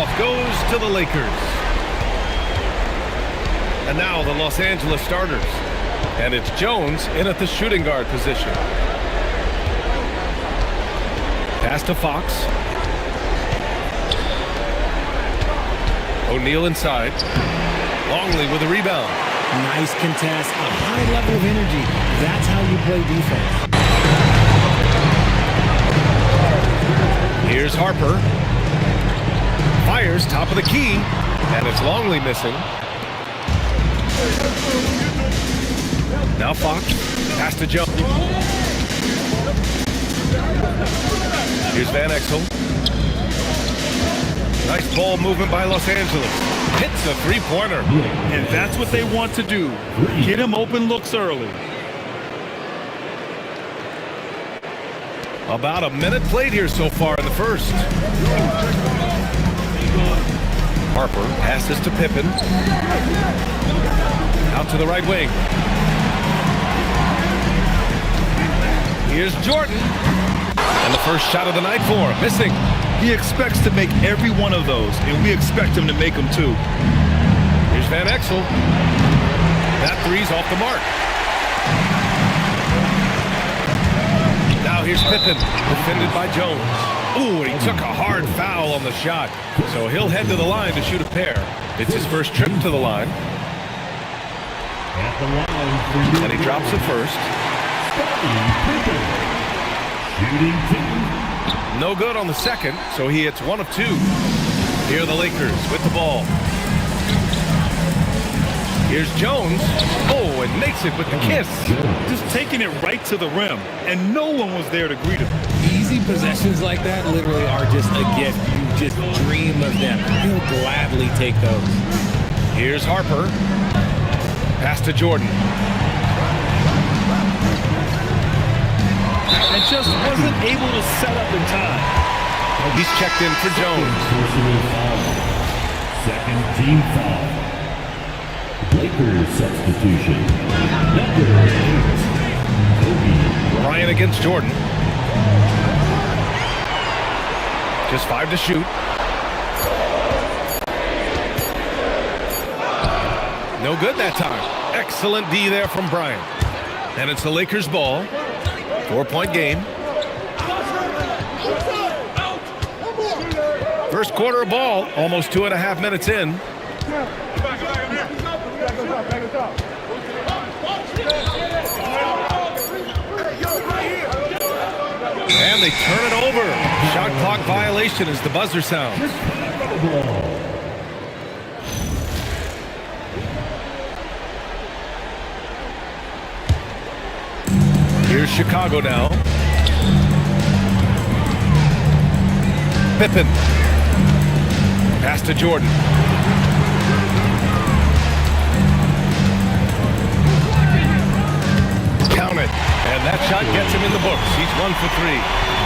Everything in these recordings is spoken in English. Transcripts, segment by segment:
tip-off goes to the Lakers. And now the Los Angeles starters. And it's Jones in at the shooting guard position. Pass to Fox. O'Neal inside. Longley with a rebound. Nice contest, a high level of energy. That's how you play defense. Here's Harper. Fires top of the key. And it's Longley missing. Now Fox. Pass to Jones. Here's Van Exel. Nice ball movement by Los Angeles. Hits a three-pointer. And that's what they want to do. Get him open looks early. About a minute played here so far in the first. Harper passes to Pippen. Out to the right wing. Here's Jordan. And the first shot of the night for him. Missing. He expects to make every one of those, and we expect him to make them too. Here's Van Exel. That three's off the mark. Now here's Pippen, defended by Jones. Ooh, he took a hard foul on the shot. So he'll head to the line to shoot a pair. It's his first trip to the line. At the line, and he drops it first. shooting two. No good on the second, so he hits one of two. Here are the Lakers with the ball. Here's Jones. Oh, and makes it with the kiss. Just taking it right to the rim, and no one was there to greet him. Easy possessions like that literally are just a gift. You just dream of them. He'll gladly take those. Here's Harper. Pass to Jordan. And just wasn't able to set up in time. He's checked in for Jones. Second team foul. Lakers substitution. Number 8. Kobe. Bryant against Jordan. Just 5 to shoot. No good that time. Excellent D there from Bryant. And it's the Lakers ball. 4-point game. First quarter of ball, almost 2.5 minutes in. And they turn it over. Shot clock violation as the buzzer sounds. Here's Chicago now. Pippen. Pass to Jordan. Count it. And that shot gets him in the books. He's 1 for 3.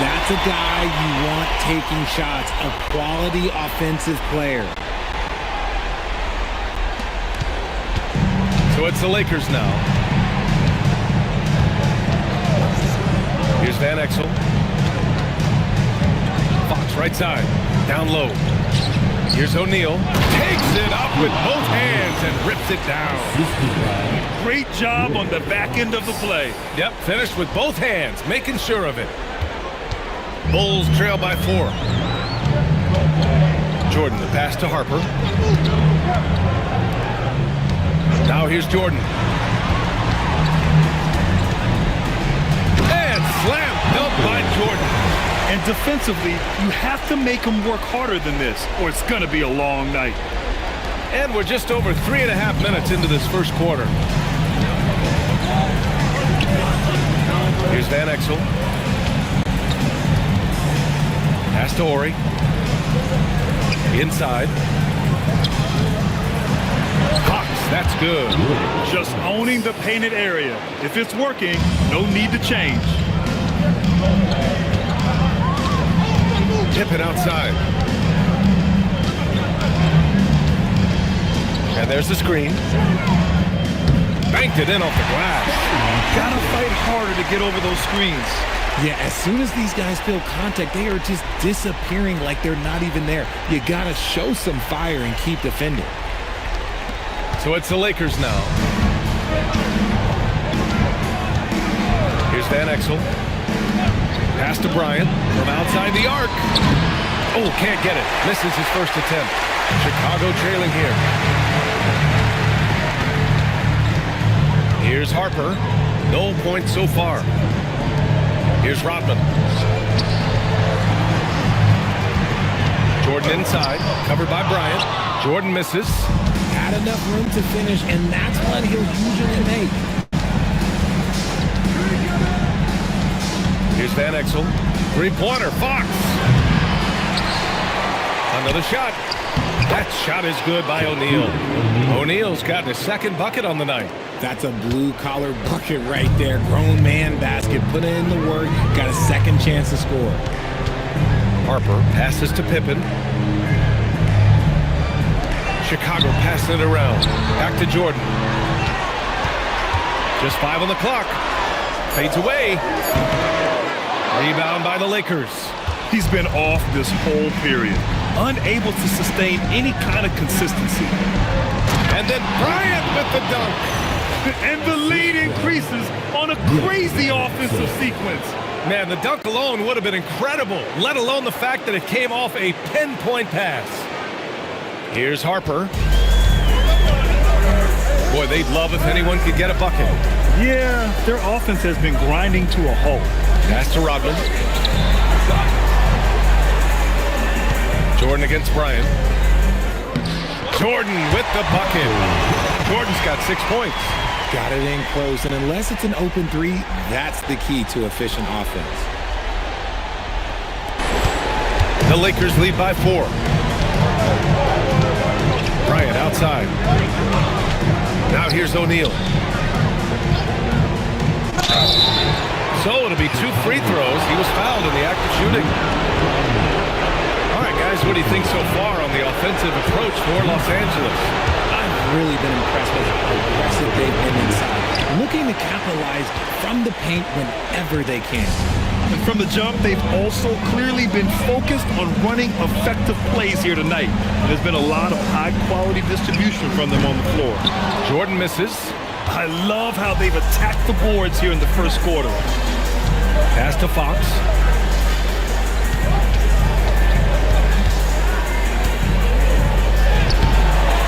That's a guy you want taking shots, a quality offensive player. So it's the Lakers now. Here's Van Exel. Fox right side. Down low. Here's O'Neal. Takes it up with both hands and rips it down. Great job on the back end of the play. Yep, finished with both hands, making sure of it. Bulls trail by 4. Jordan, the pass to Harper. Now here's Jordan. And slam dunk by Jordan. And defensively, you have to make them work harder than this, or it's going to be a long night. And we're just over 3.5 minutes into this first quarter. Here's Van Exel. Pass to Horry. Inside. Cox, that's good. Just owning the painted area. If it's working, no need to change. Pippen outside. And there's the screen. Banked it in off the glass. Gotta fight harder to get over those screens. Yeah, as soon as these guys feel contact, they are just disappearing like they're not even there. You got to show some fire and keep defending. So it's the Lakers now. Here's Van Exel. Pass to Bryant from outside the arc. Oh, can't get it. Misses his first attempt. Chicago trailing here. Here's Harper. No points so far. Here's Rodman. Jordan inside. Covered by Bryant. Jordan misses. Had enough room to finish, and that's what he'll usually make. Here's Van Exel. Three-pointer. Fox. Another shot. That shot is good by O'Neal. O'Neal's gotten his second bucket on the night. That's a blue-collar bucket right there. Grown man basket. Put in the work. Got a second chance to score. Harper passes to Pippen. Chicago passing it around. Back to Jordan. Just 5 on the clock. Fades away. Rebound by the Lakers. He's been off this whole period, unable to sustain any kind of consistency. And then Bryant with the dunk. And the lead increases on a crazy offensive sequence. Man, the dunk alone would have been incredible, let alone the fact that it came off a pinpoint pass. Here's Harper. Boy, they'd love if anyone could get a bucket. Yeah, their offense has been grinding to a halt. Pass to Rodman. Jordan against Bryant. Jordan with the bucket. Jordan's got 6 points. Got it in close, and unless it's an open three, that's the key to efficient offense. The Lakers lead by 4. Bryant outside. Now here's O'Neal. So it'll be 2 free throws. He was fouled in the act of shooting. All right, guys, what do you think so far on the offensive approach for Los Angeles? I've really been impressed with how aggressive they've been inside, looking to capitalize from the paint whenever they can. And from the jump, they've also clearly been focused on running effective plays here tonight. And there's been a lot of high-quality distribution from them on the floor. Jordan misses. I love how they've attacked the boards here in the first quarter. Pass to Fox.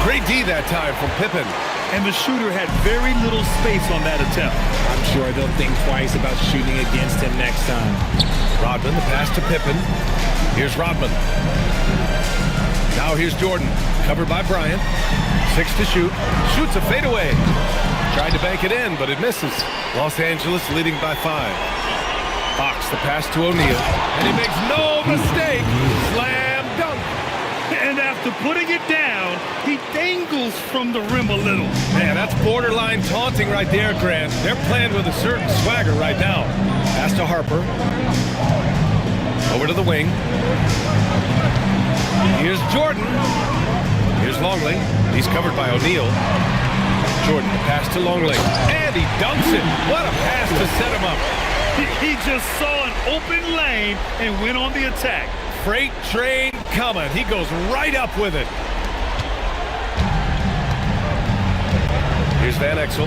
Great D that time from Pippen. And the shooter had very little space on that attempt. I'm sure they'll think twice about shooting against him next time. Rodman, the pass to Pippen. Here's Rodman. Now here's Jordan, covered by Bryant. 6 to shoot. Shoots a fadeaway. Tried to bank it in, but it misses. Los Angeles leading by 5. Fox, the pass to O'Neal. And he makes no mistake. Slam dunk. And after putting it down, he dangles from the rim a little. Man, that's borderline taunting right there, Grant. They're playing with a certain swagger right now. Pass to Harper. Over to the wing. Here's Jordan. Here's Longley. He's covered by O'Neal. Jordan, pass to Longley. And he dunks it. What a pass to set him up. He just saw an open lane and went on the attack. Freight train coming. He goes right up with it. Here's Van Exel.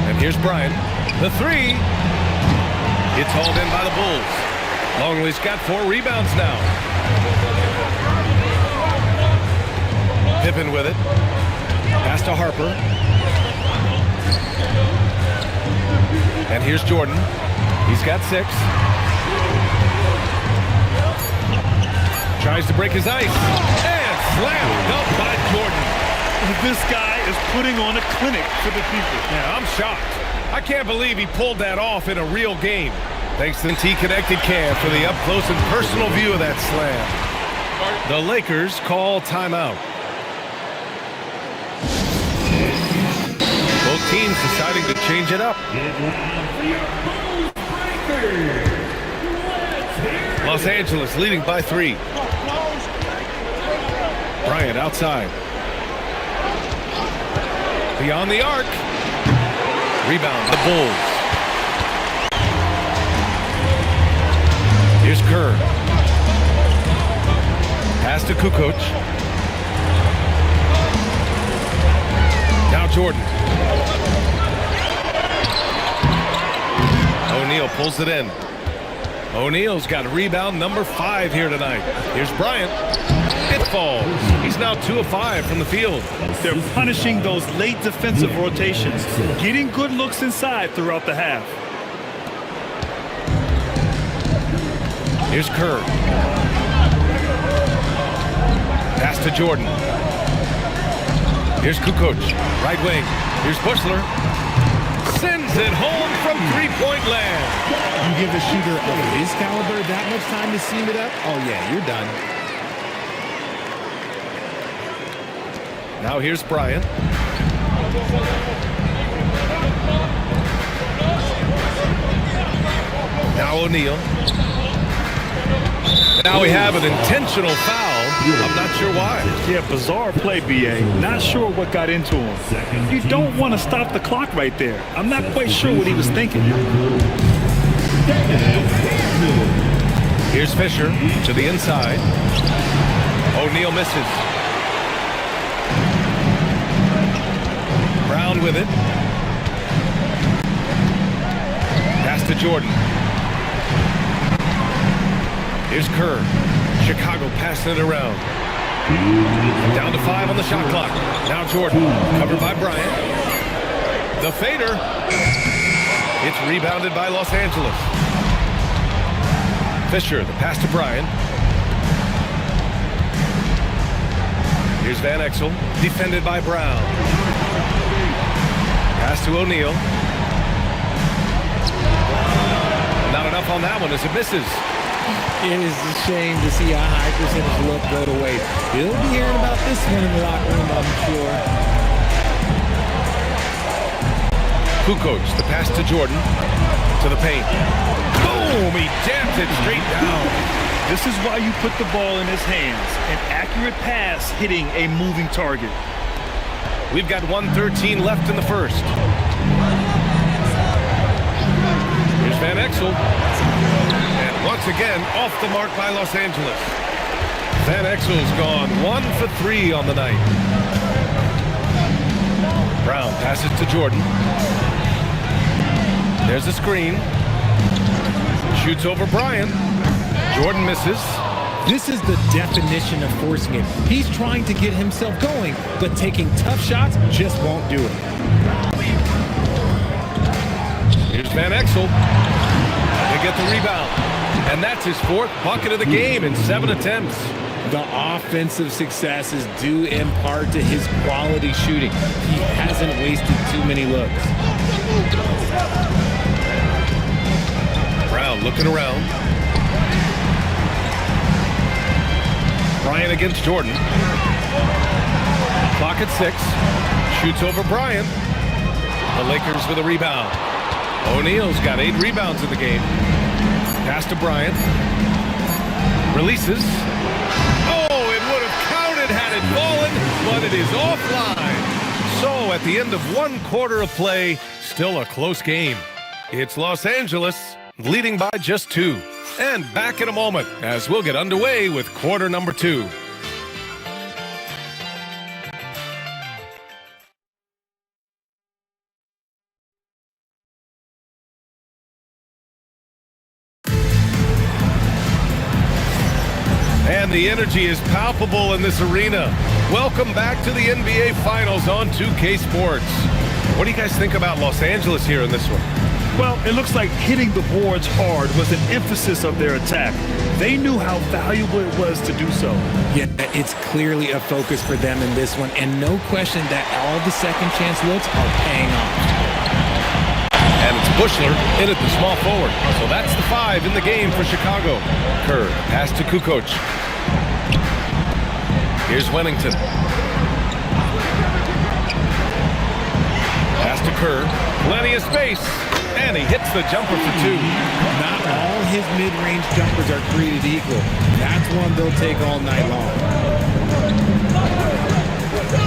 And here's Bryant. The 3. It's hauled in by the Bulls. Longley's got 4 rebounds now. Pippen with it. Pass to Harper. And here's Jordan. He's got 6. Tries to break his ice. And slam dunk by Jordan. This guy is putting on a clinic for the people. Yeah, I'm shocked. I can't believe he pulled that off in a real game. Thanks to the T-Connected Cam for the up-close and personal view of that slam. The Lakers call timeout. Both teams deciding to change it up. Los Angeles leading by 3. Bryant outside. Beyond the arc. Rebound, the Bulls. Here's Kerr. Pass to Kukoc. Now Jordan. O'Neal pulls it in. O'Neal's got rebound number 5 here tonight. Here's Bryant. It falls. He's now 2 of 5 from the field. They're punishing those late defensive rotations, getting good looks inside throughout the half. Here's Kerr. Pass to Jordan. Here's Kukoc. Right wing. Here's Bushler. Sends it home from three-point land. You give a shooter of his caliber that much time to seam it up? Oh, yeah, you're done. Now here's Bryant. Now O'Neal. Now we have an intentional foul. I'm not sure why. Yeah, bizarre play, B.A. Not sure what got into him. You don't want to stop the clock right there. I'm not quite sure what he was thinking. Here's Fisher to the inside. O'Neal misses. Brown with it. Pass to Jordan. Here's Kerr. Chicago passing it around. Down to 5 on the shot clock. Now Jordan, covered by Bryant. The fader. It's rebounded by Los Angeles. Fisher, the pass to Bryant. Here's Van Exel, defended by Brown. Pass to O'Neal. Not enough on that one as it misses. It is a shame to see a high percentage look go to waste. He'll be hearing about this one in the locker room, I'm sure. Kukoc, the pass to Jordan. To the paint. Boom! He jams it straight down. This is why you put the ball in his hands. An accurate pass hitting a moving target. We've got 1:13 left in the first. Here's Van Exel. And once again, off the mark by Los Angeles. Van Exel's gone 1 for 3 on the night. Brown passes to Jordan. There's a screen. Shoots over Bryant. Jordan misses. This is the definition of forcing it. He's trying to get himself going, but taking tough shots just won't do it. Here's Van Exel. They get the rebound. And that's his 4th bucket of the game in 7 attempts. The offensive success is due in part to his quality shooting. He hasn't wasted too many looks. Brown looking around. Bryant against Jordan. Clock at 6. Shoots over Bryant. The Lakers with a rebound. O'Neal's got 8 rebounds in the game. Pass to Bryant. Releases. Oh, it would have counted had it fallen, but it is offline. So at the end of 1 quarter of play, still a close game. It's Los Angeles leading by just 2. And back in a moment as we'll get underway with quarter number 2. And the energy is palpable in this arena. Welcome back to the NBA Finals on 2K Sports. What do you guys think about Los Angeles here in this one? Well, it looks like hitting the boards hard was an emphasis of their attack. They knew how valuable it was to do so. Yeah, it's clearly a focus for them in this one, and no question that all the second chance looks are paying off. And it's Bushler in at the small forward. So that's the 5 in the game for Chicago. Kerr, pass to Kukoc. Here's Wennington. Pass to Kerr. Plenty of space. And he hits the jumper for 2. Not all his mid-range jumpers are created equal. That's one they'll take all night long.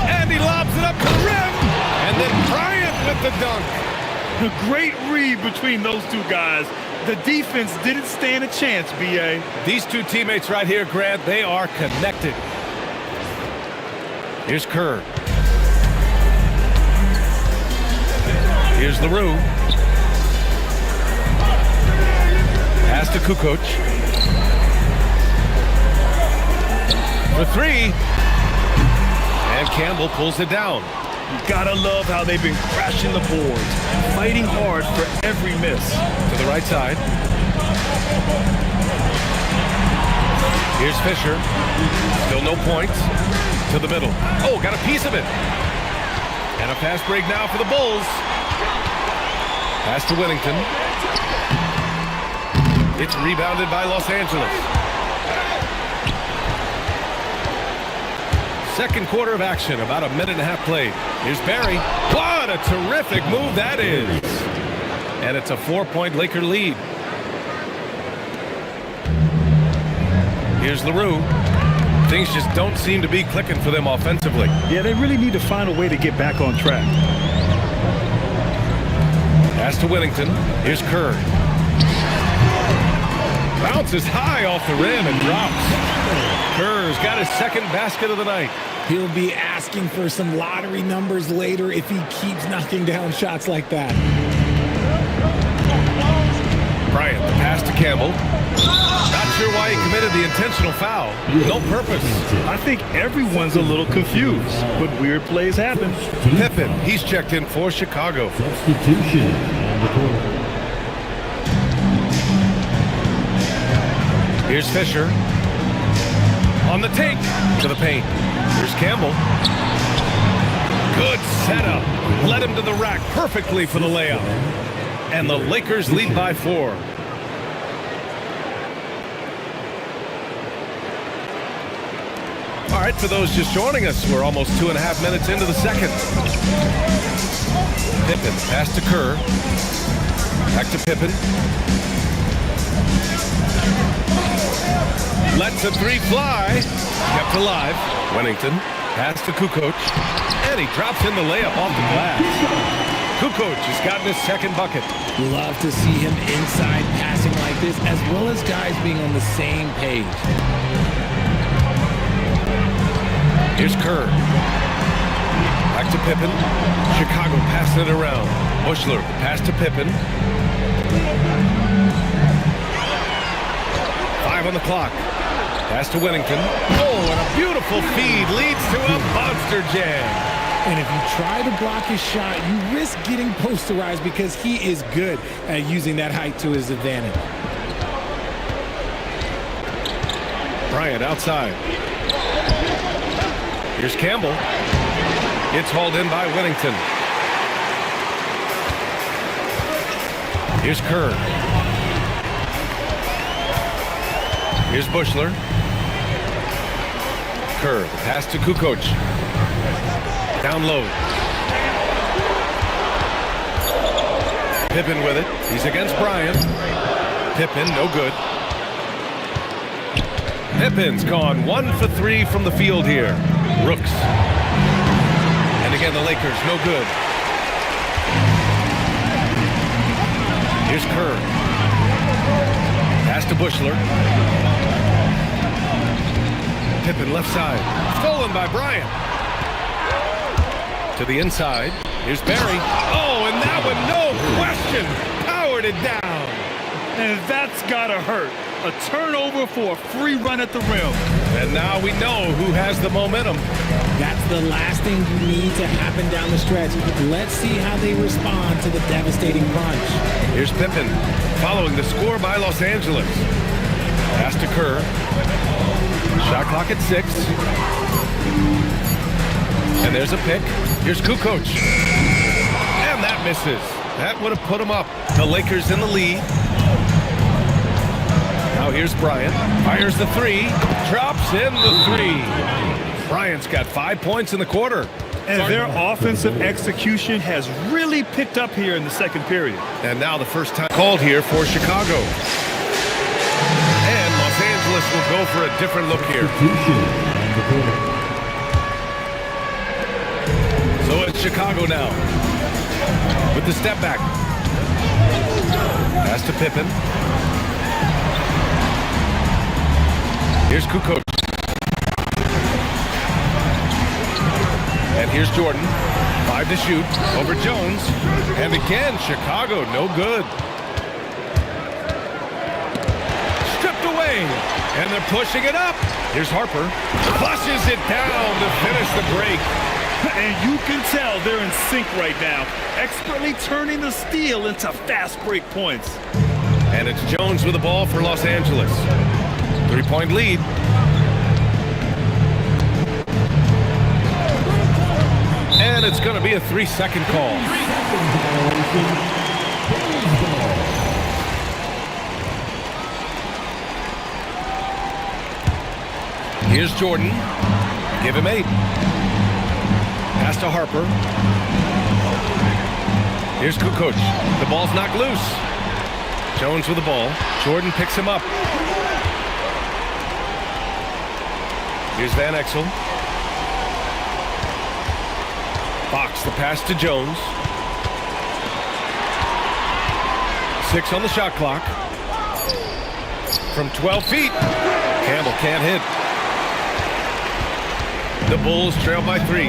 And he lobs it up to the rim. And then Bryant with the dunk. A great read between those two guys. The defense didn't stand a chance, B.A. These two teammates right here, Grant, they are connected. Here's Kerr. Here's LaRue. Pass to Kukoc. For three. And Campbell pulls it down. You gotta love how they've been crashing the boards, fighting hard for every miss. To the right side. Here's Fisher. Still no points. To the middle. Oh, got a piece of it. And a fast break now for the Bulls. Pass to Whittington. It's rebounded by Los Angeles. Second quarter of action, about a minute and a half played. Here's Barry. What a terrific move that is. And it's a 4-point Laker lead. Here's LaRue. Things just don't seem to be clicking for them offensively. Yeah, they really need to find a way to get back on track. Pass to Whittington. Here's Kerr. Bounces high off the rim and drops. Kerr's got his second basket of the night. He'll be asking for some lottery numbers later if he keeps knocking down shots like that. Bryant, the pass to Campbell. Not sure why he committed the intentional foul. No purpose. I think everyone's a little confused, but weird plays happen. Pippen, he's checked in for Chicago. Substitution on the court. Here's Fisher. On the take. To the paint. Here's Campbell. Good setup. Led him to the rack perfectly for the layup. And the Lakers lead by 4. All right, for those just joining us, we're almost 2.5 minutes into the second. Pippen, pass to Kerr. Back to Pippen. Lets a three fly. Kept alive. Whittington, pass to Kukoc. And he drops in the layup off the glass. Kukoc has gotten his second bucket. Love to see him inside passing like this, as well as guys being on the same page. Here's Kerr. Back to Pippen. Chicago passing it around. Bushler, pass to Pippen. 5 on the clock. Pass to Whittington. Oh, and a beautiful feed leads to a monster jam. And if you try to block his shot, you risk getting posterized because he is good at using that height to his advantage. Bryant outside. Here's Campbell. It's hauled in by Whittington. Here's Kerr. Here's Bushler. Kerr, the pass to Kukoc. Down low. Pippen with it. He's against Bryant. Pippen, no good. Pippen's gone 1 for 3 from the field here. Rooks. And again, the Lakers, no good. Here's Kerr. Pass to Bushler. Pippen left side. Stolen by Bryant. To the inside. Here's Barry. Oh, and that one, no question, powered it down. And that's gotta hurt. A turnover for a free run at the rim. And now we know who has the momentum. That's the last thing you need to happen down the stretch. Let's see how they respond to the devastating punch. Here's Pippen following the score by Los Angeles. Pass to Kerr. Shot clock at 6. And there's a pick. Here's Kukoc. And that misses. That would have put him up. The Lakers in the lead. Now here's Bryant. Fires the 3. Drops in the 3. Bryant's got 5 points in the quarter. And their offensive execution has really picked up here in the second period. And now the first time called here for Chicago. And Los Angeles will go for a different look here. Substitution on the court. So it's Chicago now with the step back. to Pippen. Here's Kukoc. And here's Jordan. 5 to shoot. Over Jones. And again, Chicago, no good. Stripped away. And they're pushing it up. Here's Harper. Flushes it down to finish the break. And you can tell they're in sync right now, expertly turning the steal into fast break points. And it's Jones with the ball for Los Angeles. 3-point lead. And it's going to be a 3-second call. Here's Jordan. Give him 8. Pass to Harper. Here's Kukoc. The ball's knocked loose. Jones with the ball. Jordan picks him up. Here's Van Exel. Fox, the pass to Jones. 6 on the shot clock. From 12 feet. Campbell can't hit. The Bulls trail by 3.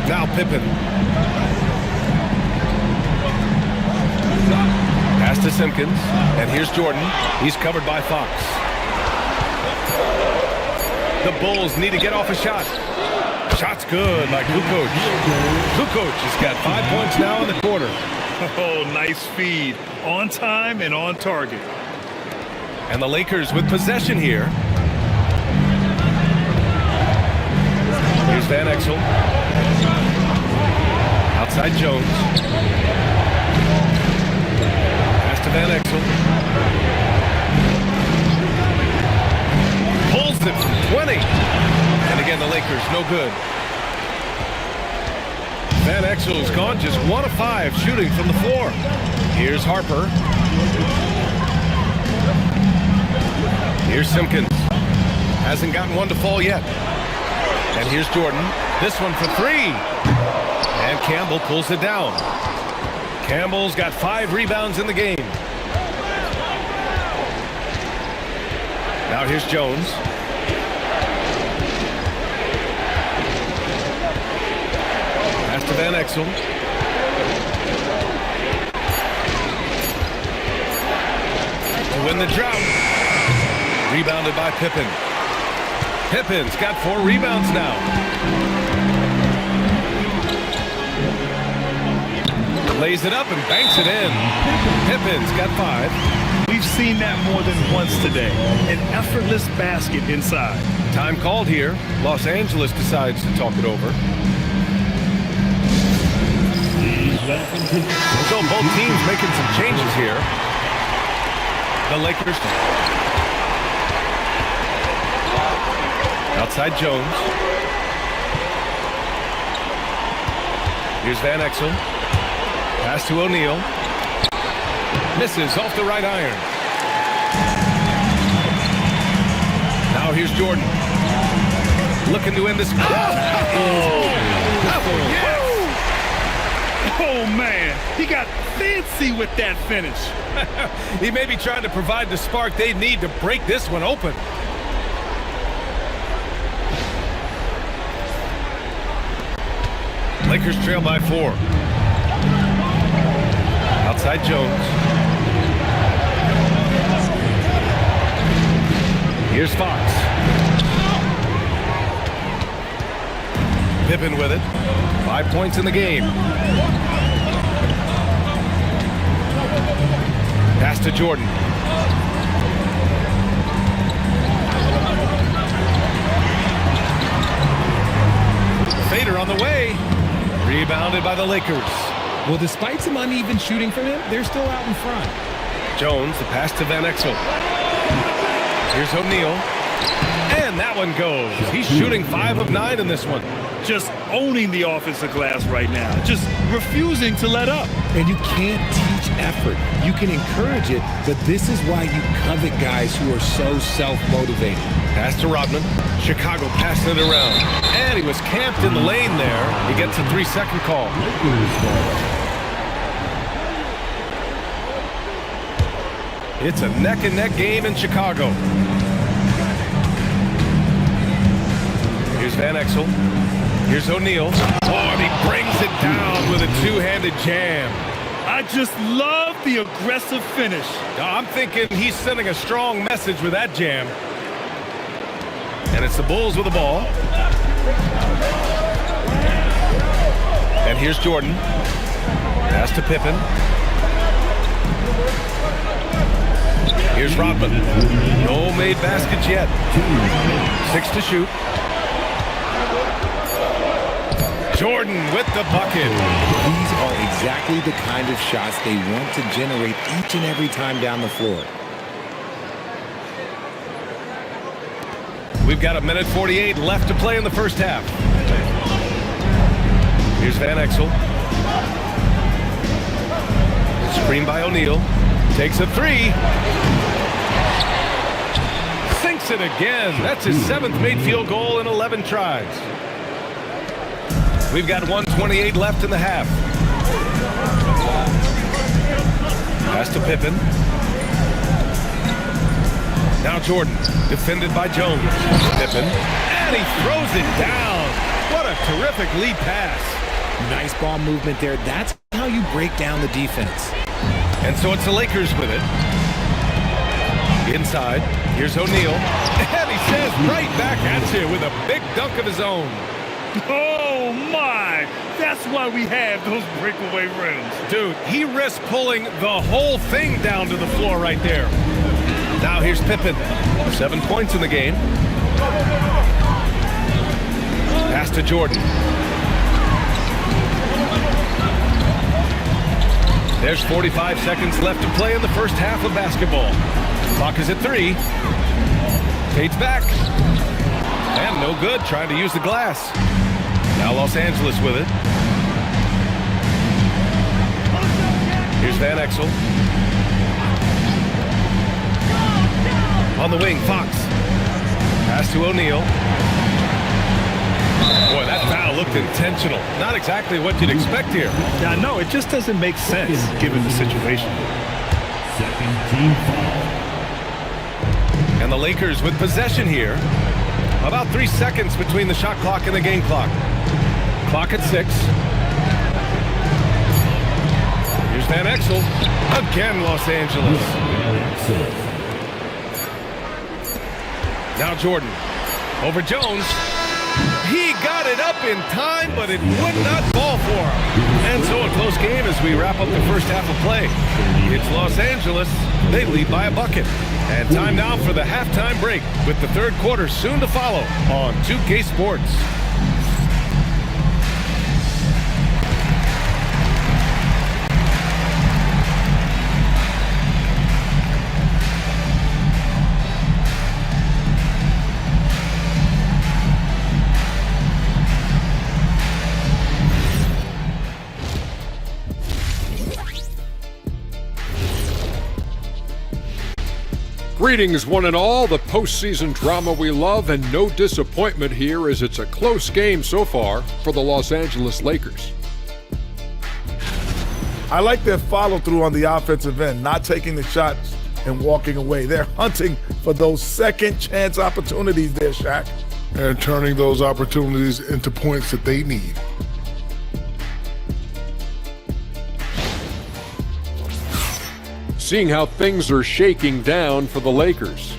Now Pippen. Pass to Simpkins. And here's Jordan. He's covered by Fox. The Bulls need to get off a shot. Shot's good by Kukoc. Kukoc has got 5 points now in the quarter. Oh, nice feed. On time and on target. And the Lakers with possession here. Here's Van Exel. Outside Jones. Pass to Van Exel. Pulls it from 20. And again, the Lakers, no good. Van Exel's gone just 1 of 5 shooting from the floor. Here's Harper. Here's Simpkins. Hasn't gotten one to fall yet. And here's Jordan. This one for 3. And Campbell pulls it down. Campbell's got 5 rebounds in the game. Now here's Jones. Pass to Van Exel. To win the drought. Rebounded by Pippen. Pippen's got 4 rebounds now. Lays it up and banks it in. Pippen's got 5. We've seen that more than once today. An effortless basket inside. Time called here. Los Angeles decides to talk it over. So both teams making some changes here. The Lakers. Outside Jones. Here's Van Exel. Pass to O'Neal. Misses off the right iron. Now here's Jordan. Looking to end this. Oh, man. He got fancy with that finish. He may be trying to provide the spark they need to break this one open. Lakers trail by 4. Outside Jones. Here's Fox. Pippen with it. 5 points in the game. Pass to Jordan. Fader on the way. Rebounded by the Lakers. Well, despite some uneven shooting from him, they're still out in front. Jones, the pass to Van Exel. Here's O'Neal. And that one goes. He's shooting 5 of 9 in this one. Just owning the offensive glass right now. Just refusing to let up. And you can't teach effort. You can encourage it, but this is why you covet guys who are so self-motivated. Pass to Rodman. Chicago passing it around. And he was camped in the lane there. He gets a 3-second call. It's a neck-and-neck game in Chicago. Here's Van Exel. Here's O'Neal. Oh, and he brings it down with a two-handed jam. I just love the aggressive finish. I'm thinking he's sending a strong message with that jam. And it's the Bulls with the ball. And here's Jordan. Pass to Pippen. Here's Rodman. No made baskets yet. 6 to shoot. Jordan with the bucket. These are exactly the kind of shots they want to generate each and every time down the floor. We've got 1:48 left to play in the first half. Here's Van Exel. Screen by O'Neal. Takes a three. Sinks it again. That's his 7th made field goal in 11 tries. We've got 1:28 left in the half. Pass to Pippen. Now Jordan, defended by Jones. Pippen, and he throws it down. What a terrific lead pass. Nice ball movement there. That's how you break down the defense. And so it's the Lakers with it. Inside, here's O'Neal. And he says right back at you with a big dunk of his own. Oh, my. That's why we have those breakaway rims. Dude, he risked pulling the whole thing down to the floor right there. Now here's Pippen. 7 points in the game. Pass to Jordan. There's 45 seconds left to play in the first half of basketball. Clock is at 3. Tate's back. And no good, trying to use the glass. Now Los Angeles with it. Here's Van Exel. On the wing, Fox. Pass to O'Neal. Boy, that foul looked intentional. Not exactly what you'd expect here. Yeah, no, it just doesn't make sense given the situation. Second team foul. And the Lakers with possession here. About 3 seconds between the shot clock and the game clock. Clock at 6. Here's Van Exel. Again, Los Angeles. Now Jordan. Over Jones. He got it up in time, but it would not fall for him. And so a close game as we wrap up the first half of play. It's Los Angeles. They lead by a bucket. And time now for the halftime break with the third quarter soon to follow on 2K Sports. Greetings, one and all. The postseason drama we love, and no disappointment here as it's a close game so far for the Los Angeles Lakers. I like their follow-through on the offensive end, not taking the shots and walking away. They're hunting for those second chance opportunities there, Shaq. And turning those opportunities into points that they need. Seeing how things are shaking down for the Lakers.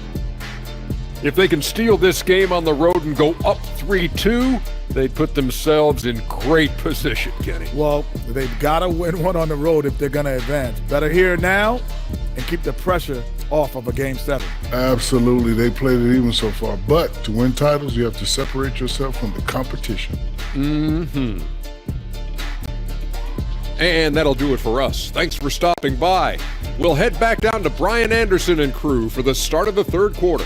If they can steal this game on the road and go up 3-2, they put themselves in great position, Kenny. Well, they've got to win one on the road if they're going to advance. Better here now and keep the pressure off of a Game 7. Absolutely. They played it even so far. But to win titles, you have to separate yourself from the competition. Mm-hmm. And that'll do it for us. Thanks for stopping by. We'll head back down to Brian Anderson and crew for the start of the third quarter.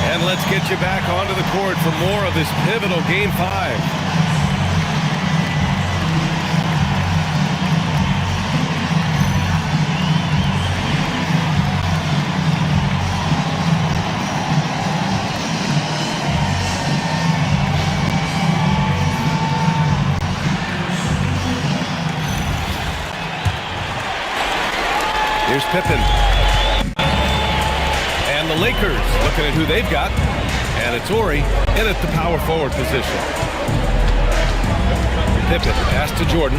And let's get you back onto the court for more of this pivotal Game 5. Here's Pippen. And the Lakers looking at who they've got. And it's Ori in at the power forward position. Pippen, pass to Jordan.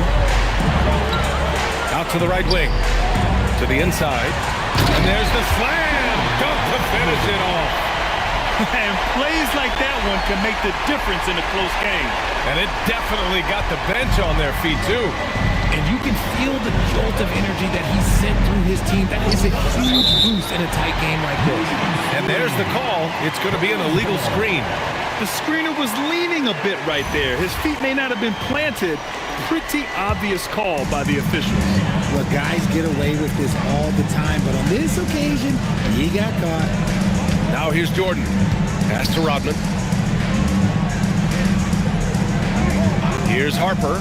Out to the right wing. To the inside. And there's the slam. Dunk to finish it off. And plays like that one can make the difference in a close game. And it definitely got the bench on their feet, too. And you can feel the jolt of energy that he sent through his team. That is a huge boost in a tight game like this. And there's the call. It's going to be an illegal screen. The screener was leaning a bit right there. His feet may not have been planted. Pretty obvious call by the officials. Look, guys get away with this all the time, but on this occasion, he got caught. Now here's Jordan. Pass to Rodman. Here's Harper.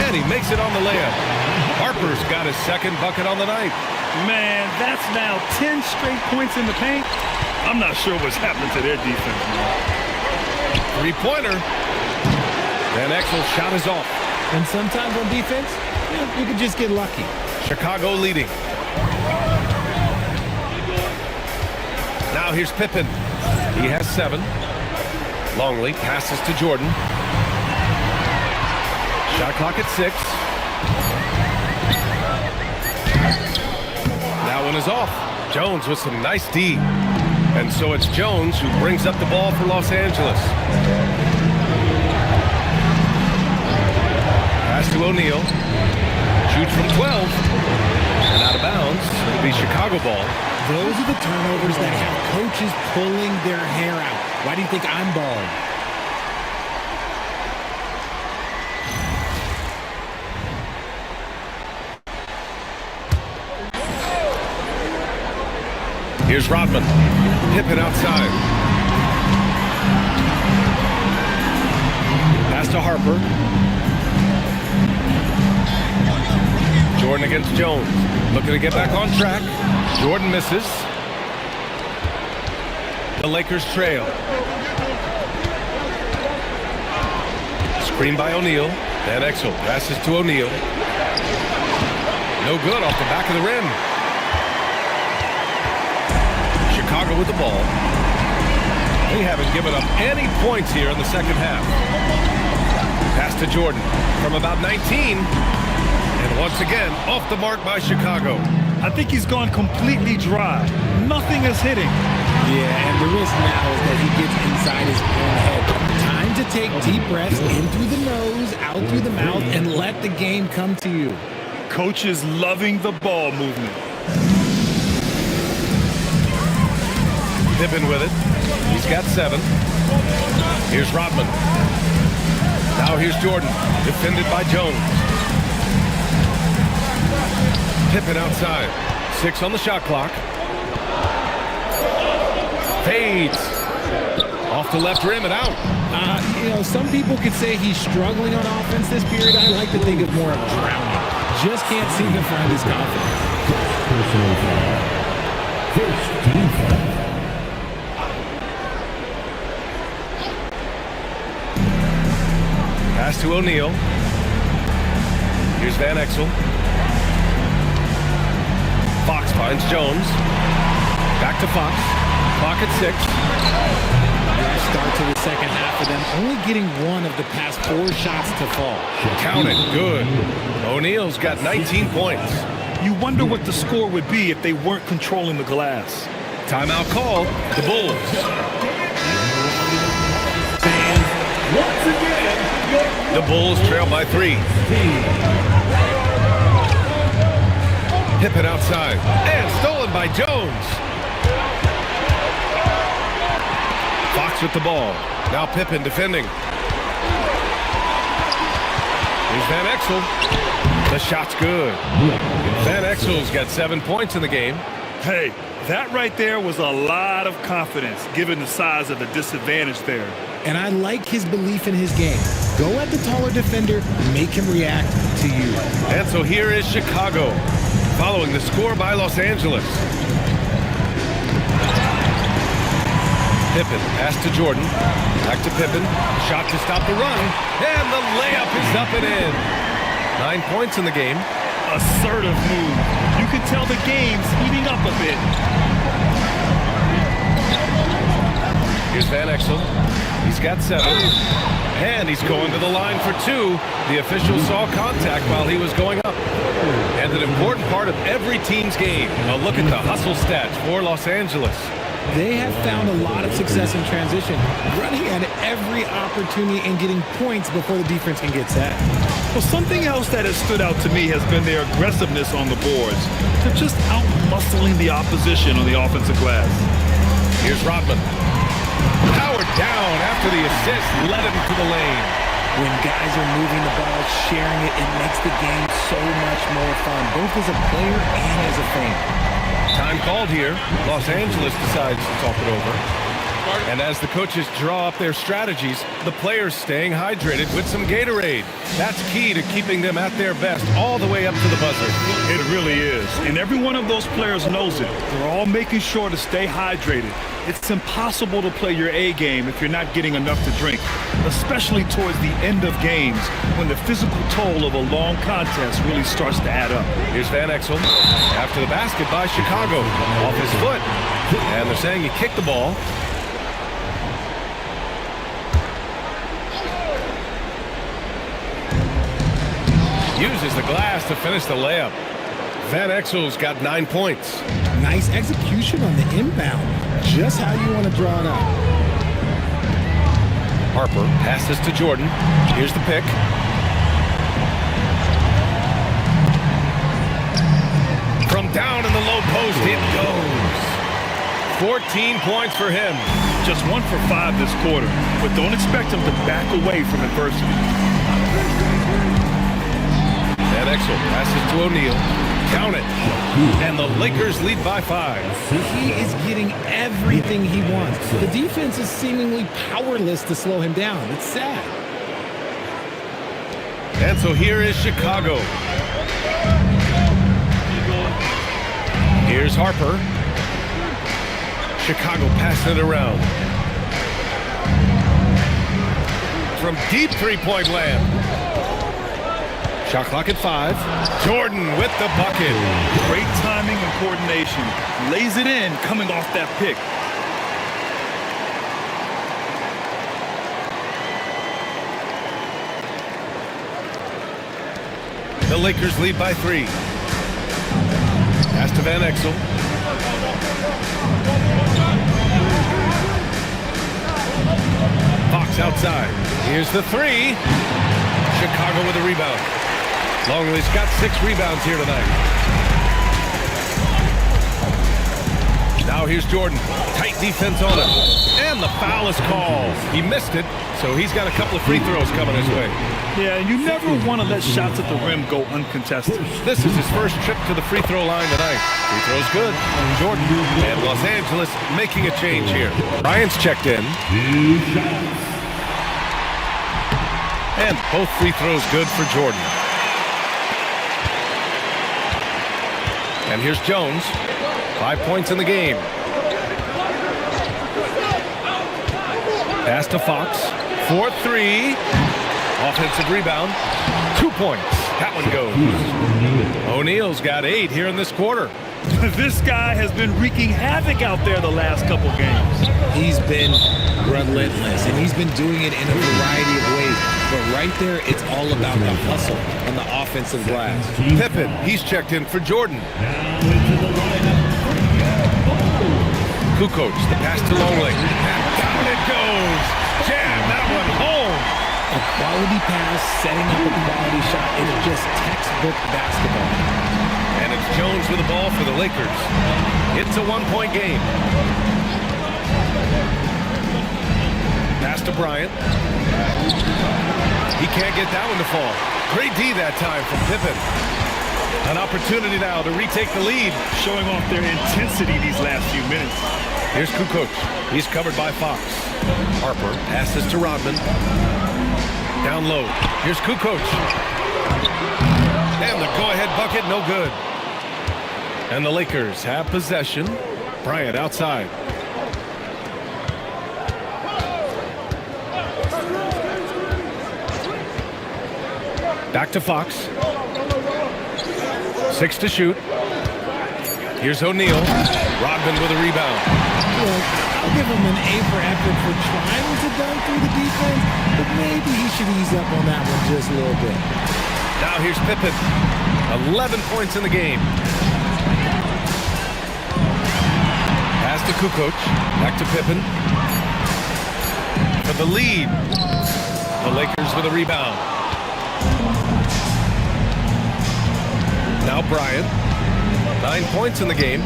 And he makes it on the layup. Harper's got his second bucket on the night. Man, that's now 10 straight points in the paint. I'm not sure what's happened to their defense, man. Three-pointer. Van Exel's shot is off. And sometimes on defense, you can just get lucky. Chicago leading. Now here's Pippen. He has 7. Longley passes to Jordan. Shot clock at 6. That one is off. Jones with some nice D. And so it's Jones who brings up the ball for Los Angeles. Pass to O'Neal. Shoots from 12. And out of bounds. It'll be Chicago ball. Those are the turnovers that have coaches pulling their hair out. Why do you think I'm bald? Here's Rodman. Pippen outside. Pass to Harper. Jordan against Jones. Looking to get back on track. Jordan misses. The Lakers trail. Screen by O'Neal. Van Exel passes to O'Neal. No good off the back of the rim. Chicago with the ball. They haven't given up any points here in the second half. Pass to Jordan from about 19. And once again, off the mark by Chicago. I think he's gone completely dry. Nothing is hitting. Yeah, and the risk now is that he gets inside his own head. Time to take deep breaths in through the nose, out through the mouth, and let the game come to you. Coach is loving the ball movement. Pippen with it. He's got 7. Here's Rodman. Now here's Jordan. Defended by Jones. Pippen outside. 6 on the shot clock. Fades. Off the left rim and out. Some people could say he's struggling on offense this period. I like to think of more of drowning. Just can't seem to find his confidence. Personal foul. First team foul. Pass to O'Neal. Here's Van Exel. Fox finds Jones. Back to Fox. Clock at 6. Start to the second half of them only getting one of the past 4 shots to fall. Count it. Good. O'Neal's got 19 points. You wonder what the score would be if they weren't controlling the glass. Timeout called. The Bulls. Once again, The Bulls trail by 3. Pippen outside. And stolen by Jones. Fox with the ball. Now Pippen defending. Here's Van Exel. The shot's good. Van Exel's got 7 points in the game. Hey, that right there was a lot of confidence given the size of the disadvantage there. And I like his belief in his game. Go at the taller defender, make him react to you. And so here is Chicago, following the score by Los Angeles. Pippen, pass to Jordan. Back to Pippen. Shot to stop the run. And the layup is up and in. 9 points in the game. Assertive move. You can tell the game's heating up a bit. Here's Van Exel. He's got 7. And he's going to the line for 2. The official saw contact while he was going up. And an important part of every team's game. A look at the hustle stats for Los Angeles. They have found a lot of success in transition, running at every opportunity and getting points before the defense can get set. Well, something else that has stood out to me has been their aggressiveness on the boards. They're just out-muscling the opposition on the offensive glass. Here's Rodman. Powered down after the assist, led him to the lane. When guys are moving the ball, sharing it, it makes the game so much more fun, both as a player and as a fan. Time called here. Los Angeles decides to talk it over. And as the coaches draw up their strategies, the players staying hydrated with some Gatorade. That's key to keeping them at their best all the way up to the buzzer. It really is. And every one of those players knows it. They're all making sure to stay hydrated. It's impossible to play your A game if you're not getting enough to drink, especially towards the end of games when the physical toll of a long contest really starts to add up. Here's Van Exel after the basket by Chicago. Off his foot. And they're saying he kicked the ball. Uses the glass to finish the layup. Van Exel's got 9 points. Nice execution on the inbound. Just how you want to draw it up. Harper passes to Jordan. Here's the pick. From down in the low post, it goes. 14 points for him. Just 1 for 5 this quarter, but don't expect him to back away from adversity. Van Exel passes to O'Neal. Count it. And the Lakers lead by 5. He is getting everything he wants. The defense is seemingly powerless to slow him down. It's sad. And so here is Chicago. Here's Harper. Chicago passing it around. From deep three-point land. Shot clock at 5. Jordan with the bucket. Great timing and coordination. Lays it in coming off that pick. The Lakers lead by 3. Pass to Van Exel. Fox outside. Here's the 3. Chicago with a rebound. Longley's got 6 rebounds here tonight. Now here's Jordan. Tight defense on him. And the foul is called. He missed it, so he's got a couple of free throws coming his way. Yeah, you never want to let shots at the rim go uncontested. This is his first trip to the free throw line tonight. Free throw's good. Jordan and Los Angeles making a change here. Bryant's checked in. And both free throws good for Jordan. And here's Jones. 5 points in the game. Pass to Fox. 4-3. Offensive rebound. 2 points. That one goes. O'Neal's got 8 here in this quarter. This guy has been wreaking havoc out there the last couple games. He's been relentless, and he's been doing it in a variety of ways. But right there, it's all about the hustle on the offensive glass. Pippen, he's checked in for Jordan. Kukoc, the pass to Longley. And down it goes. Jam that one home. A quality pass, setting up a quality shot. It's just textbook basketball. And it's Jones with the ball for the Lakers. It's a 1-point game. Pass to Bryant. He can't get that one to fall. Great D that time from Pippen. An opportunity now to retake the lead. Showing off their intensity these last few minutes. Here's Kukoc. He's covered by Fox. Harper passes to Rodman. Down low. Here's Kukoc. And the go-ahead bucket, no good. And the Lakers have possession. Bryant outside. Back to Fox. 6 to shoot. Here's O'Neal. Rodman with a rebound. Look, I'll give him an A for effort for trying to dunk through the defense, but maybe he should ease up on that one just a little bit. Now here's Pippen. 11 points in the game. Pass to Kukoc. Back to Pippen. For the lead. The Lakers with a rebound. Now Bryant. 9 points in the game.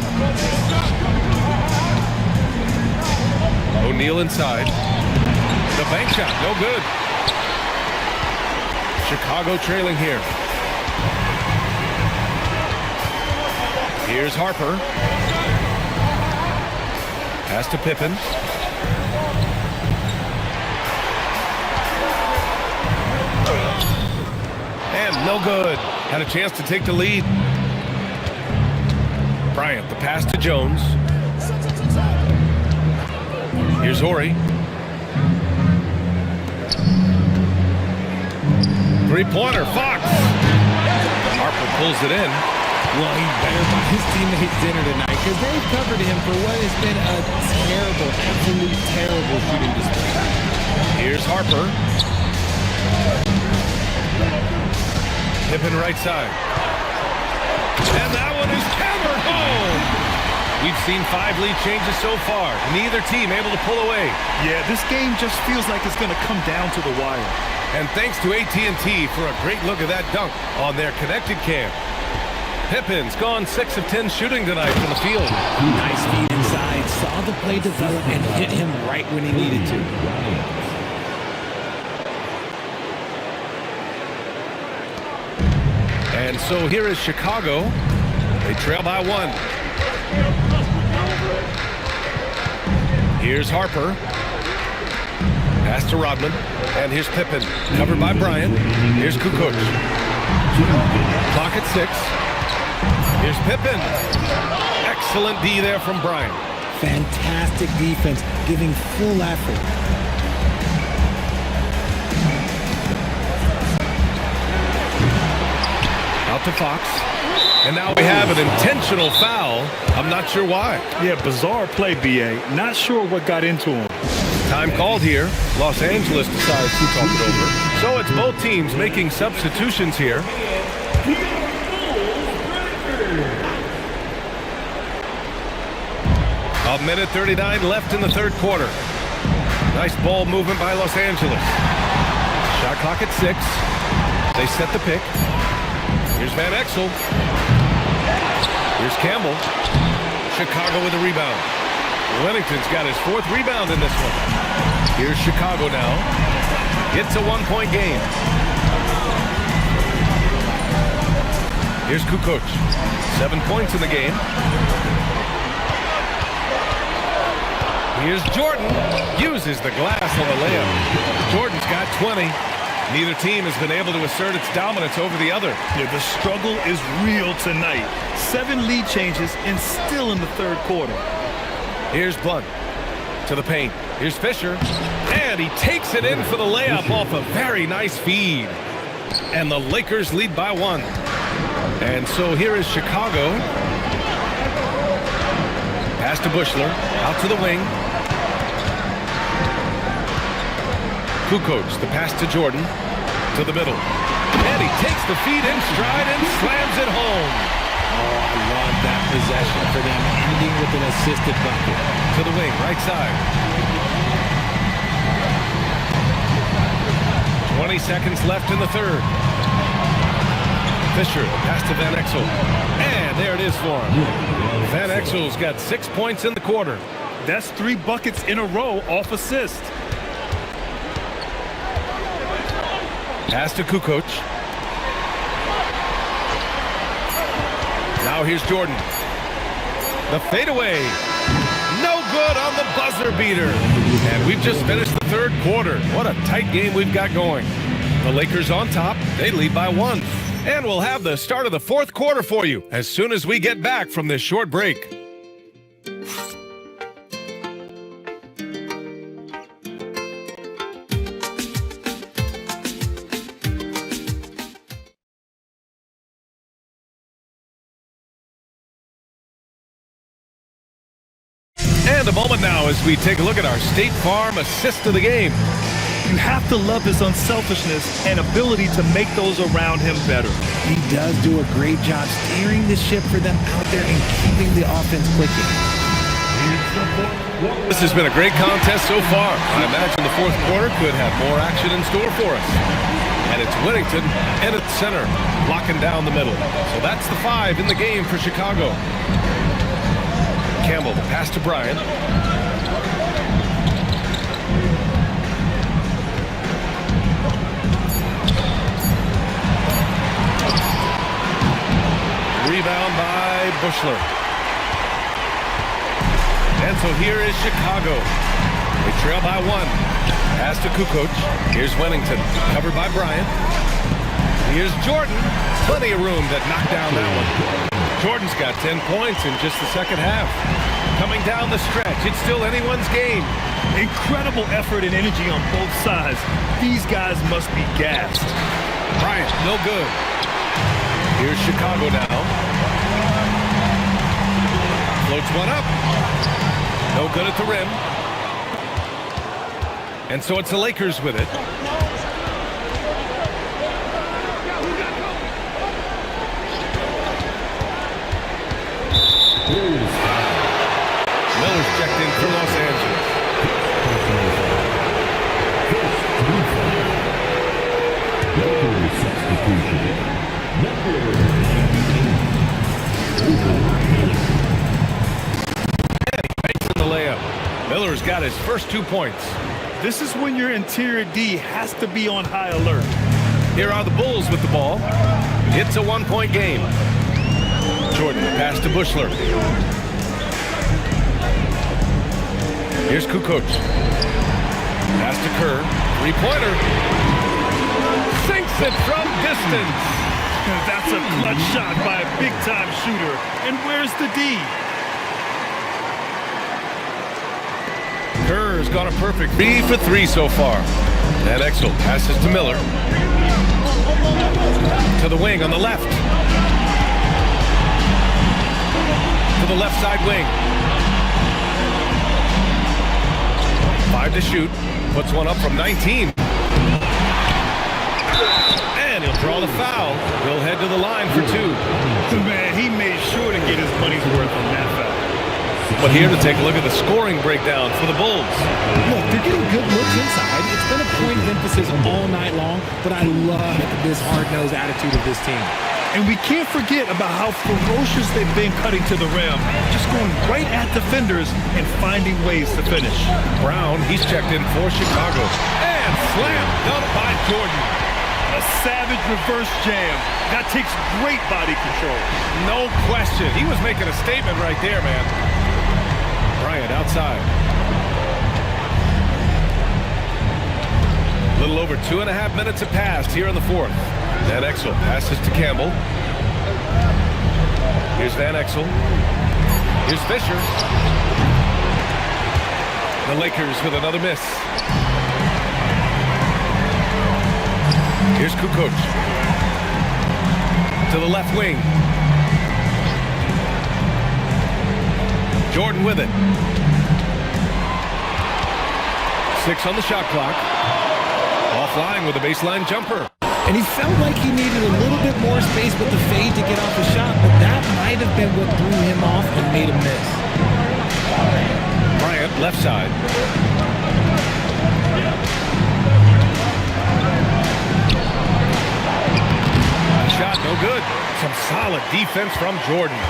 O'Neal inside. The bank shot, no good. Chicago trailing here. Here's Harper. Pass to Pippen. And no good. Had a chance to take the lead. Bryant, the pass to Jones. Here's Horry. Three-pointer, Fox. Harper pulls it in. Well, he better buy his teammates dinner tonight because they've covered him for what has been a terrible, absolute terrible shooting display. Here's Harper. Pippen right side. And that one is hammered home. We've seen 5 lead changes so far. Neither team able to pull away. Yeah, this game just feels like it's going to come down to the wire. And thanks to AT&T for a great look at that dunk on their connected cam. Pippen's gone 6 of 10 shooting tonight from the field. Nice feed inside, saw the play develop and hit him right when he needed to. And so here is Chicago. They trail by 1. Here's Harper. Pass to Rodman. And here's Pippen. Covered by Bryant. Here's Kukoc. Clock at 6. Here's Pippen. Excellent D there from Bryant. Fantastic defense, giving full effort. Out to Fox. And now we have an intentional foul. I'm not sure why. Yeah, bizarre play, B.A. Not sure what got into him. Time called here. Los Angeles decides to talk it over. So it's both teams making substitutions here. A minute 39 left in the third quarter. Nice ball movement by Los Angeles. Shot clock at 6. They set the pick. Here's Van Exel. Here's Campbell. Chicago with a rebound. Wellington's got his 4th rebound in this one. Here's Chicago now. It's a 1-point game. Here's Kukoc. 7 points in the game. Here's Jordan. Uses the glass on the layup. Jordan's got 20. Neither team has been able to assert its dominance over the other. Yeah, the struggle is real tonight. 7 lead changes and still in the third quarter. Here's Blunt to the paint. Here's Fisher. And he takes it in for the layup off a very nice feed. And the Lakers lead by 1. And so here is Chicago. Pass to Bushler. Out to the wing. Kukoc, the pass to Jordan. To the middle. And he takes the feed in stride and slams it home. Oh, I love that possession for them, ending with an assisted bucket. To the wing, right side. 20 seconds left in the third. Fisher, pass to Van Exel. And there it is for him. Van Exel's got 6 points in the quarter. That's 3 buckets in a row off assist. Pass to Kukoc. Now here's Jordan. The fadeaway. No good on the buzzer beater. And we've just finished the third quarter. What a tight game we've got going. The Lakers on top. They lead by 1. And we'll have the start of the fourth quarter for you as soon as we get back from this short break. a moment now as we take a look at our State Farm assist of the game. You have to love his unselfishness and ability to make those around him better. He does do a great job steering the ship for them out there and keeping the offense clicking. This has been a great contest so far. I imagine the fourth quarter could have more action in store for us. And it's Whittington in at center, locking down the middle. So that's the 5 in the game for Chicago. Campbell, the pass to Bryant. Rebound by Bushler. And so here is Chicago. They trail by 1. Pass to Kukoc. Here's Whittington, covered by Bryant. Here's Jordan. Plenty of room to knock down that one. Jordan's got 10 points in just the second half. Coming down the stretch, it's still anyone's game. Incredible effort and energy on both sides. These guys must be gassed. Bryant, no good. Here's Chicago now. Floats one up. No good at the rim. And so it's the Lakers with it. Miller's checked in for Los Angeles. And he makes in the layup. Miller's got his first 2 points. This is when your interior D has to be on high alert. Here are the Bulls with the ball. It's a 1-point game. Jordan, pass to Bushler. Here's Kukoc. Pass to Kerr. 3-pointer. Sinks it from distance. That's a clutch shot by a big-time shooter. And where's the D? Kerr's got a perfect 3 for 3 so far. And Exel passes to Miller. To the wing on the left. To the left side wing. 5 to shoot. Puts one up from 19. And he'll draw the foul. He'll head to the line for 2. Man, he made sure to get his money's worth on that foul. But here to take a look at the scoring breakdown for the Bulls. Look, they're getting good looks inside. It's been a point of emphasis all night long, but I love this hard-nosed attitude of this team. And we can't forget about how ferocious they've been cutting to the rim, just going right at defenders and finding ways to finish. Brown, he's checked in for Chicago. And slam dunk by Jordan. A savage reverse jam. That takes great body control. No question. He was making a statement right there, man. Bryant outside. A little over 2.5 minutes have passed here in the fourth. Van Exel passes to Campbell. Here's Van Exel. Here's Fisher. The Lakers with another miss. Here's Kukoc. To the left wing. Jordan with it. 6 on the shot clock. Offline with a baseline jumper. And he felt like he needed a little bit more space with the fade to get off the shot, but that might have been what threw him off and made him miss. Bryant, left side. Shot, no good. Some solid defense from Jordan.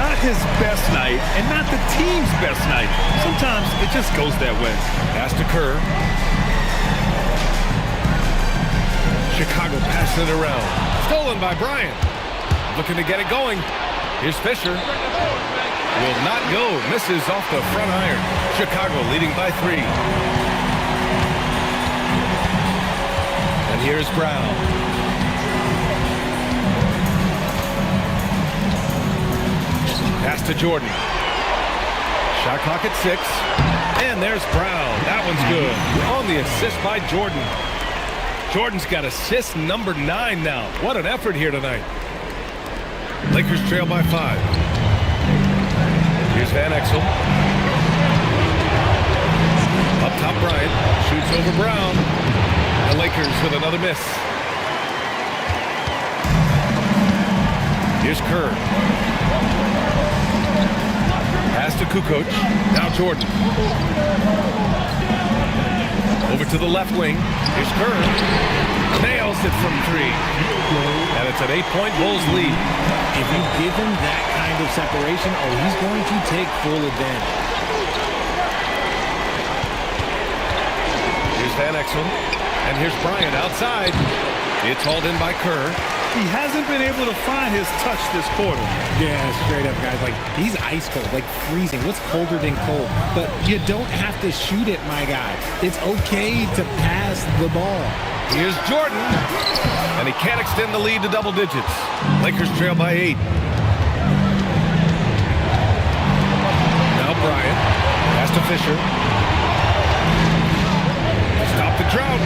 Not his best night, and not the team's best night. Sometimes it just goes that way. Pass to Kerr. Chicago passing it around. Stolen by Bryant. Looking to get it going. Here's Fisher. Will not go. Misses off the front iron. Chicago leading by 3. And here's Brown. Pass to Jordan. Shot clock at 6. And there's Brown. That one's good. On the assist by Jordan. Jordan's got assist number 9 now. What an effort here tonight. Lakers trail by 5. Here's Van Exel. top Bryant. Shoots over Brown. The Lakers with another miss. Here's Kerr. Pass to Kukoc. Now Jordan. Over to the left wing. Here's Kerr. Nails it from 3. And it's an 8-point Bulls lead. If you give him that kind of separation, he's going to take full advantage. Here's Van Exel. And here's Bryant outside. It's hauled in by Kerr. He hasn't been able to find his touch this quarter. Yeah, straight up, guys. Like, he's ice cold, like freezing. What's colder than cold? But you don't have to shoot it, my guy. It's okay to pass the ball. Here's Jordan. And he can't extend the lead to double digits. Lakers trail by 8. Now Bryant. Pass to Fisher. Stop the drought.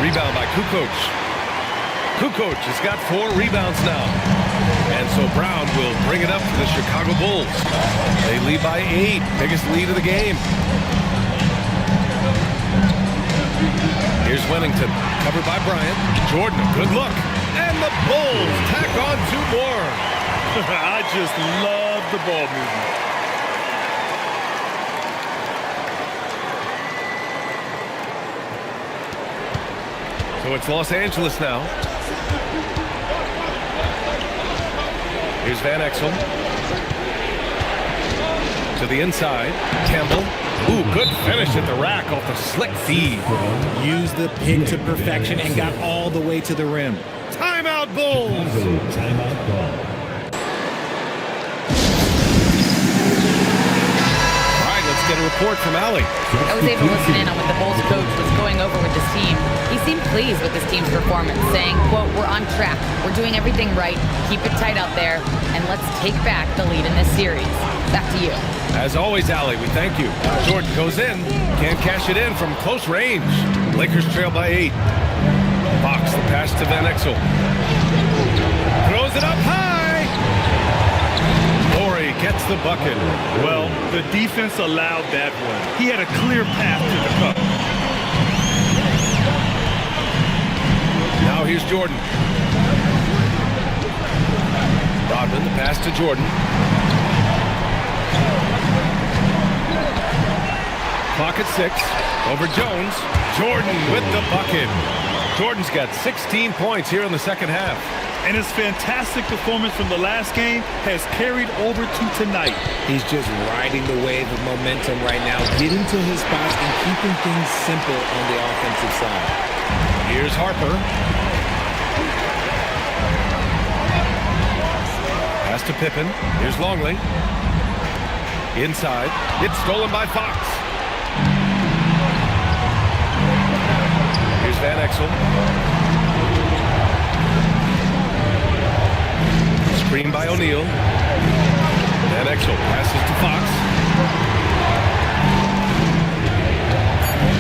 Rebound by Kukoc. Kukoc has got 4 rebounds now. And so Brown will bring it up to the Chicago Bulls. They lead by 8. Biggest lead of the game. Here's Wennington. Covered by Bryant. Jordan, a good look. And the Bulls tack on 2 more. I just love the ball movement. So it's Los Angeles now. Here's Van Exel. To the inside. Campbell. Ooh, good finish at the rack off the slick feed. Used the pick to perfection and got all the way to the rim. Timeout Bulls. Timeout ball. All right, let's get a report from Allie. I was able to listen in on what the Bulls coach was going over with this team. He seemed pleased with his team's performance, saying, quote, "We're on track. We're doing everything right. Keep it tight out there, and let's take back the lead in this series." Back to you. As always, Allie, we thank you. Jordan goes in. Can't cash it in from close range. Lakers trail by 8. Fox, the pass to Van Exel. Throws it up high. Morey gets the bucket. Well, the defense allowed that one. He had a clear path to the cup. Now here's Jordan. Rodman, the pass to Jordan. Clock at 6. Over Jones. Jordan with the bucket. Jordan's got 16 points here in the second half. And his fantastic performance from the last game has carried over to tonight. He's just riding the wave of momentum right now, getting to his spots and keeping things simple on the offensive side. Here's Harper. Pass to Pippen. Here's Longley. Inside. It's stolen by Fox. Here's Van Exel. Screen by O'Neal. Van Exel passes to Fox.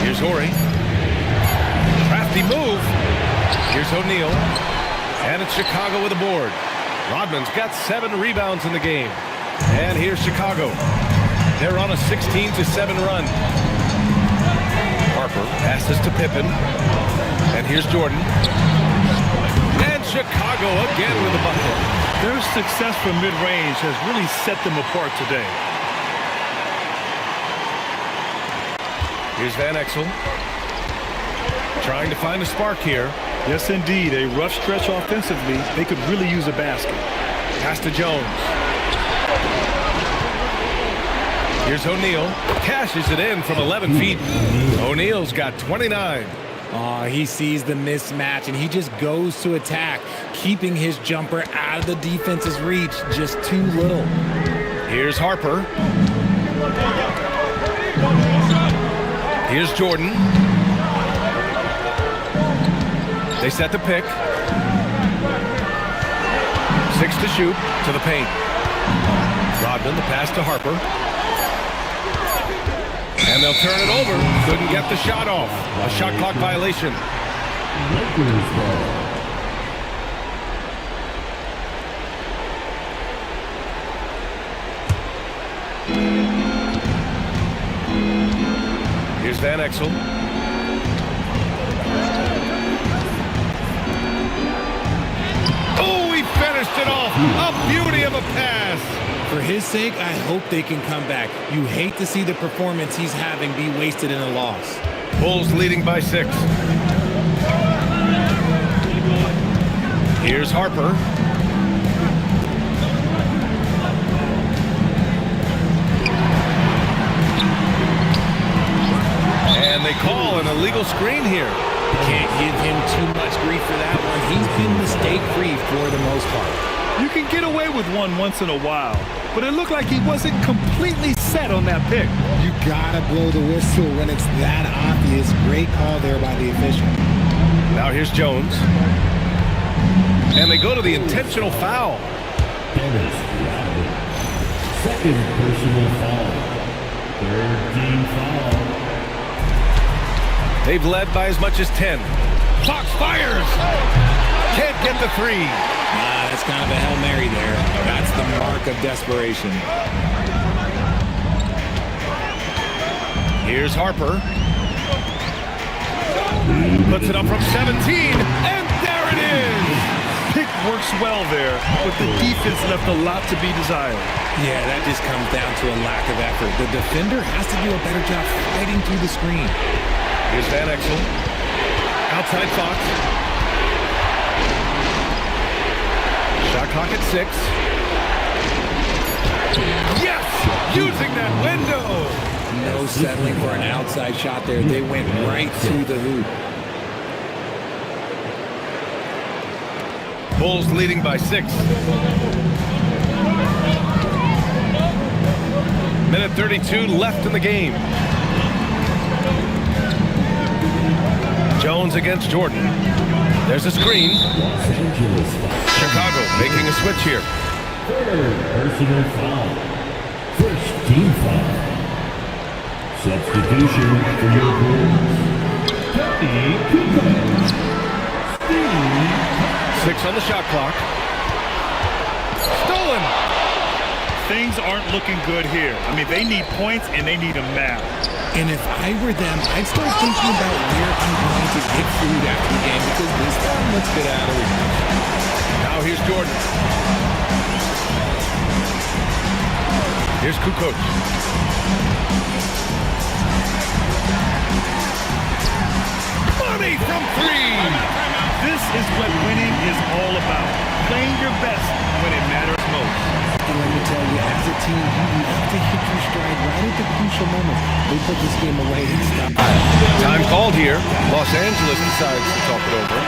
Here's Horry. Crafty move. Here's O'Neal. And it's Chicago with a board. Rodman's got 7 rebounds in the game. And here's Chicago. They're on a 16-7 run. Harper passes to Pippen. And here's Jordan. And Chicago again with a bucket. Their success from mid-range has really set them apart today. Here's Van Exel. Trying to find a spark here. Yes, indeed. A rough stretch offensively. They could really use a basket. Pass to Jones. Here's O'Neal. Cashes it in from 11 feet. O'Neal's got 29. He sees the mismatch, and he just goes to attack, keeping his jumper out of the defense's reach. Just too little. Here's Harper. Here's Jordan. They set the pick. 6 to shoot to the paint. Rodman, the pass to Harper. And they'll turn it over. Couldn't get the shot off. A shot clock violation. Lakers ball. Here's Here's Van Exel. Oh, he finished it off. A beauty of a pass. For his sake, I hope they can come back. You hate to see the performance he's having be wasted in a loss. Bulls leading by 6. Here's Harper. And they call an illegal screen here. Can't give him too much grief for that one. He's been mistake-free for the most part. You can get away with one once in a while, but it looked like he wasn't completely set on that pick. You gotta blow the whistle when it's that obvious. Great call there by the official. Now here's Jones. And they go to the intentional foul. Dennis Rodman. Second personal foul. Third team foul. They've led by as much as 10. Fox fires. Can't get the 3. That's kind of a Hail Mary there. That's the mark of desperation. Here's Harper. Puts it up from 17. And there it is. Pick works well there, but the defense left a lot to be desired. Yeah, that just comes down to a lack of effort. The defender has to do a better job fighting through the screen. Here's Van Exel. Outside Fox. Shot clock at 6. Yes! Using that window! No settling for an outside shot there. They went right through the hoop. Bulls leading by 6. Minute 32 left in the game. Jones against Jordan. There's a screen. Chicago making a switch here. Third personal foul. First team foul. Substitution for your Bulls. Tony Kukoc. 6 on the shot clock. Stolen. Things aren't looking good here. I mean, they need points and they need them now. And if I were them, I'd start thinking about where I'm going to get food after the game because this time, let's get out of it. Now here's Jordan. Here's Kukoc. Money from 3. This is what winning is all about. Playing your best when it matters most. And let me tell you, as a team, you have to hit your stride right at the crucial moments. They put this game away and stop. Time called here. Los Angeles decides to talk it over.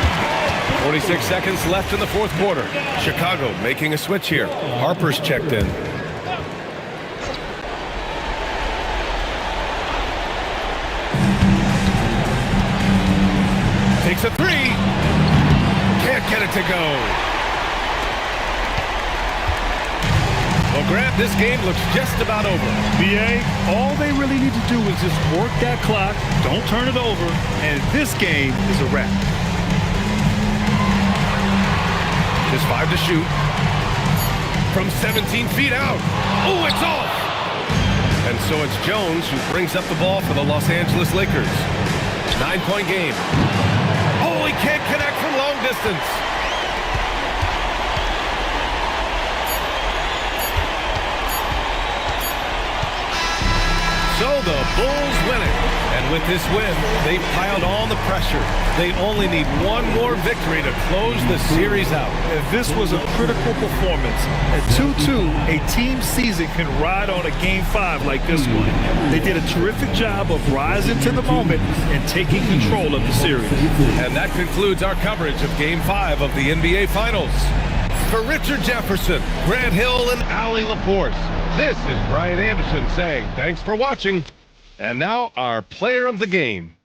46 seconds left in the 4th quarter. Chicago making a switch here. Harper's checked in. Takes a 3. Can't get it to go. Well, Grant, this game looks just about over. BA, all they really need to do is just work that clock, don't turn it over, and this game is a wrap. Just 5 to shoot. From 17 feet out. Oh, it's off! And so it's Jones who brings up the ball for the Los Angeles Lakers. 9-point game. Oh, he can't connect from long distance. So the Bulls win it. And with this win, they've piled on the pressure. They only need one more victory to close the series out. And this was a critical performance. At 2-2, a team season can ride on a Game 5 like this one. They did a terrific job of rising to the moment and taking control of the series. And that concludes our coverage of Game 5 of the NBA Finals. For Richard Jefferson, Grant Hill, and Allie Laporte, this is Brian Anderson saying thanks for watching. And now our player of the game.